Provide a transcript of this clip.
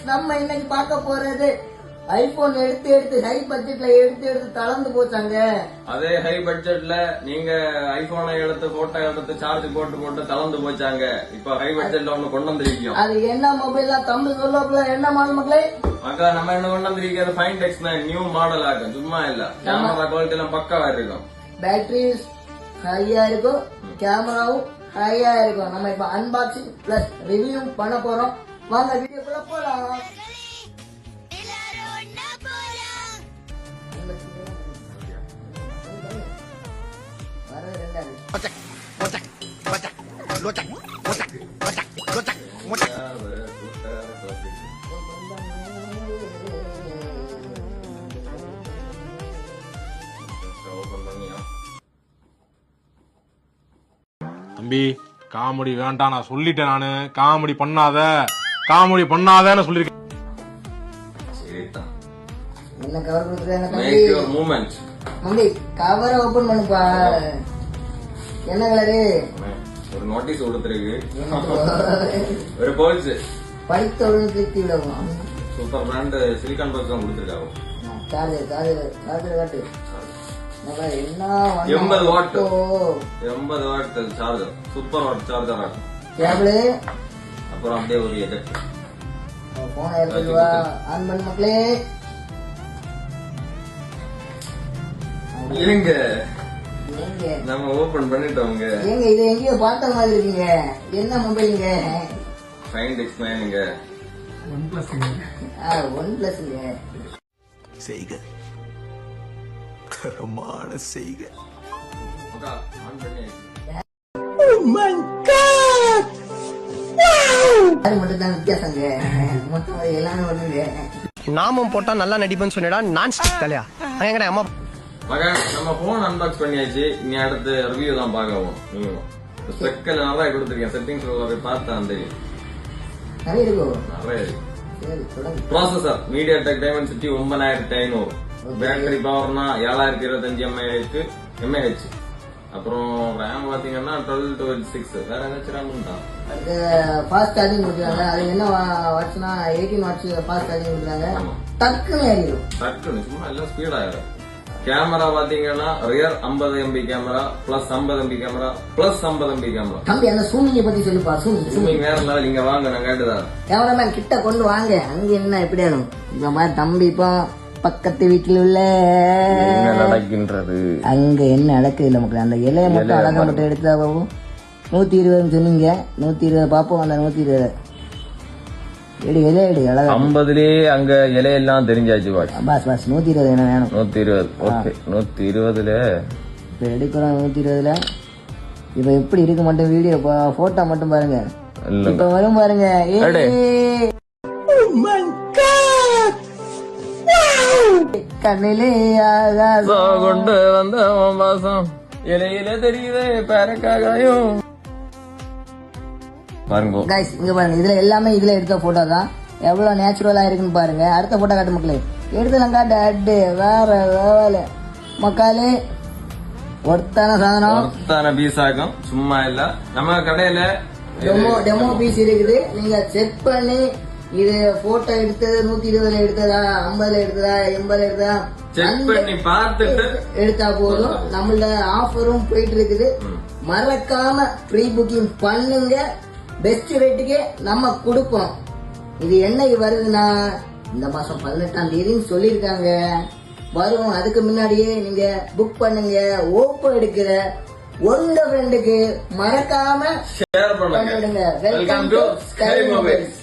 நம்ம இன்னைக்கு பார்க்க போறது ஐபோன் எடுத்து ஹை பட்ஜெட்ல எடுத்து தளர்ந்து போச்சாங்க. அதே ஹை பட்ஜெட்ல நீங்க ஐபோனை எடுத்து போட்டோ எடுத்து சார்ஜ் போட்டு தளர்ந்து போச்சாங்க. இப்ப ஹை பட்ஜெட்ல ஒண்ணு கொண்டு வந்திருக்கோம். அது என்ன மொபைல் தம்பி சொல்லப்பல என்ன மாடல் மக்களே? அக்கா நம்ம என்ன கொண்டு வந்திருக்கிறது Find X9 நியூ மாடல் ஆகும். சும்மா இல்ல, கேமரா குவாலிட்டி எல்லாம் பக்காவா இருக்கும், பேட்டரி ஹையா இருக்கும், கேமராவும் ஹையா இருக்கும். நம்ம இப்ப அன்பாக்சிங் பிளஸ் ரிவ்யூ பண்ண போறோம். வாங்க வீடியோக்குள்ள போலாம். தம்பி காமெடி வேண்டாம், நான் சொல்லிட்டேன். நானு காமெடி பண்ணாதன்னு சொல்லிருக்கேன். என்ன கவர் கொடுத்துருக்காங்க மேக் யுவர் மூவ்மெண்ட். தம்பி கவரை ஓபன் பண்ணுப்பா. என்ன கலரு? ஒரு நோட்டீஸ் கொடுத்துருக்கு, ஒரு போல்ஸ் படித்தோடு திருத்தி விடவும். சூப்பர் பிராண்ட் சிலிகான் பாக்ஸ் தான் கொடுத்துருக்காங்க. சார்ஜர் காட்டு. என்ன 80 watt charger, super watt charger ஆகும். கேபிள் அப்புறம் அப்படியே ஒரு எஜெக்ட். போன் எடுத்துவா ஆன் பண்ணு மக்களே. ஏங்க நம்ம ஓபன் பண்ணிட்டோம்ங்க. ஏங்க இது எங்கேயோ பார்த்த மாதிரி இருக்கீங்க. என்ன மொபைலுங்க? Find X9ங்க. OnePlus செய்க தரமான செய்க. அக்கா ஆன் பண்ணி. அது மட்டும் தான் வித்தியாசங்க. மொத்தம் எல்லாமே ஒண்ணுங்க. நாமம் போட்டா நல்லா நடிப்பேன்னு சொன்னடா. நான் ஸ்டிக் தலையா எங்கடா அம்மா மகன் நம்ம போன் அன்பாக்ஸ் பண்ணியாச்சு. இனி அடுத்து ரிவ்யூ தான் பார்க்கவும். ஸ்பெக்கல் நிறைய கொடுத்துருக்கேன். செட்டிங்ஸ் போய் பார்த்தா தெரியும், நிறைய இருக்கும். நிறைய இருக்கு. சரி தொடங்க. Processor MediaTek Dimensity 9500. பேட்டரி பவர்னா 7025 mAh. அப்புறம் ரேம் பாத்தீங்கன்னா 12 to 6. வேற ஏதாச்சும் ரேம் உண்டா? அது ஃபாஸ்ட் சார்ஜிங் கொடுக்குறாங்க. அது என்ன வாட்ஸ்னா 18 வாட்ஸ் ஃபாஸ்ட் சார்ஜிங் கொடுக்குறாங்க. டக்குன்னு ஏறிடும். டக்குன்னு சும்மா எல்லாம் ஸ்பீட் ஆயிரும். கேமரா பாத்தீங்கன்னா rear 50 MB camera plus 50 MB camera plus 50 MB camera. தம்பி அந்த சூமிங்க பத்தி சொல்லுப்பா. சூமிங் வேற லெவல். இங்க வாங்க, நான் கேட்டுதான். கேமராமேன் கிட்ட கொண்டு வாங்க. அங்க என்ன எப்படி ஆகும் இந்த மாதிரி தம்பி? இப்போ பக்கத்து வீட்டில் உள்ள நடக்கின்றது அங்க என்ன நடக்குது இல்ல மக்கள்? அந்த இலைய மட்டும் அழகா மட்டும் எடுத்தா பாபும் 120 சொன்னீங்க. 120 பாப்போம். அந்த 120 எடு அழகா 50லயே அங்க இலையெல்லாம் தெரிஞ்சாச்சு. பாஸ் 120 என்ன வேணும்? 120. ஓகே 120ல இப்ப எடுக்கிறோம். 120ல இப்ப எப்படி இருக்கு மட்டும் வீடியோ போட்டோ மட்டும் பாருங்க. இப்ப வரும் பாருங்க. கண்ணிலே கொண்டு வந்த மாசம் இலையில தெரியுது பேரக்காயும் பாருங்க. கைஸ் இங்க பாருங்க, இதுல எல்லாமே இதுல எடுத்த போட்டோ தான். எவ்வளவு நேச்சுரலா இருக்குன்னு பாருங்க. அடுத்த போட்டோ காட்டு மக்களே. எடுத்துலாம் காட்டு. அட்டு வேற வேலை மக்காலே. ஒருத்தான சாதனம், ஒருத்தான பீஸ் ஆகும். சும்மா இல்ல, நம்ம கடையில டெமோ பீஸ் இருக்குது. நீங்க செக் பண்ணி இது போட்டோ எடுத்தது 120ல எடுத்ததா, 50ல எடுத்ததா, 80ல எடுத்ததா செக் பண்ணி பார்த்துட்டு எடுத்தா போதும். நம்மள ஆஃபரும் போயிட்டு இருக்குது. மறக்காம ப்ரீ புக்கிங் பண்ணுங்க. பெஸ்ட் ரேட்டுக்கே நம்ம கொடுப்போம். இது என்னைக்கு வருதுன்னா இந்த மாசம் 18ஆம் தேதின்னு சொல்லியிருக்காங்க. வரும். அதுக்கு முன்னாடியே நீங்க புக் பண்ணுங்க. ஓப்போ எடுக்கிற உங்க ஃப்ரெண்டுக்கு மறக்காம ஷேர் பண்ணுங்க. Welcome to sky mobiles.